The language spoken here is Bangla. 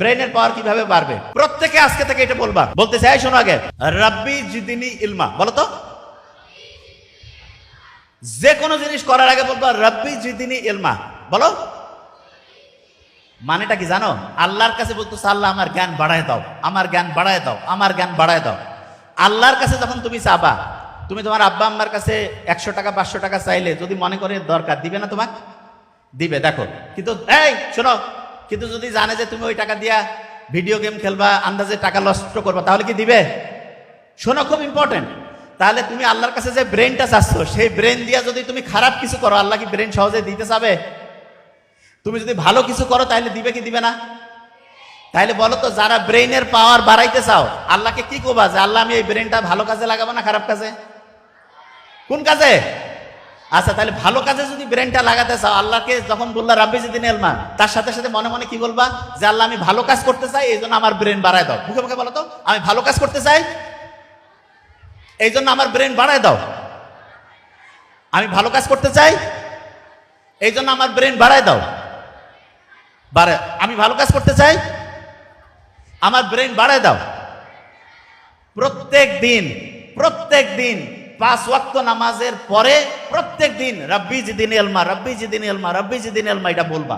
ব্রেনের পাওয়ার কিভাবে বাড়বে? প্রত্যেকে আজকে থেকে এটা বলবা। বলতে চাই, শোনো আগে, রাব্বি জিদিনি ইলমা বলো তো। যে কোনো জিনিস করার আগে বলবা রাব্বি জিদিনি ইলমা বলো। মানেটা কি জানো? আল্লাহর কাছে বলতেছো আল্লাহ আমার জ্ঞান বাড়ায় দাও, আমার জ্ঞান বাড়ায় দাও, আমার জ্ঞান বাড়ায় দাও। আল্লাহর কাছে যখন তুমি চাবা, তুমি তোমার আব্বা আম্মার কাছে 100 টাকা 500 টাকা চাইলে যদি মনে করে দরকার, দিবে না? তোমাকে দিবে। দেখো, কিন্তু এই শোনো, কিন্তু যদি জানে যে তুমি ওই টাকা দিয়া ভিডিও গেম খেলবা, আন্দাজে টাকা নষ্ট করবা, তাহলে কি দিবে? শোনো, খুব ইম্পর্টেন্ট। তাহলে তুমি আল্লাহর কাছে যে ব্রেনটা চাচ্ছ, সেই ব্রেন দিয়া যদি তুমি খারাপ কিছু করো, আল্লাহ কি ব্রেন সহজে দিতে চাবে? তুমি যদি ভালো কিছু করো তাহলে দিবে কি দিবে না? তাহলে বলো তো, যারা ব্রেইনের পাওয়ার বাড়াইতে চাও, আল্লাহকে কি করবা যে আল্লাহ আমি এই ব্রেনটা ভালো কাজে লাগাবো না খারাপ কাজে? কোন কাজে? আচ্ছা, তাহলে ভালো কাজে যদি ব্রেনটা লাগাতে চাও, আল্লাহকে যখন বললা রাব্বি জিদিনি ইলমা, তার সাথে সাথে মনে মনে কি বলবা? যে আল্লাহ আমি ভালো কাজ করতে চাই, এই জন্য আমার ব্রেন বাড়ায় দাও। মুখে মুখে বলো তো, আমি ভালো কাজ করতে চাই, এই জন্য আমার ব্রেন বাড়ায় দাও। আমি ভালো কাজ করতে চাই, এই জন্য আমার ব্রেন বাড়ায় দাও। আমি ভালো কাজ করতে চাই, আমার ব্রেন বাড়ায় দাও। প্রত্যেক দিন 5 ওয়াক্ত নামাজের পরে প্রত্যেক দিন রাব্বি জিদিনি ইলমা, রাব্বি জিদিনি ইলমা, রাব্বি জিদিনি ইলমা এটা বলবা।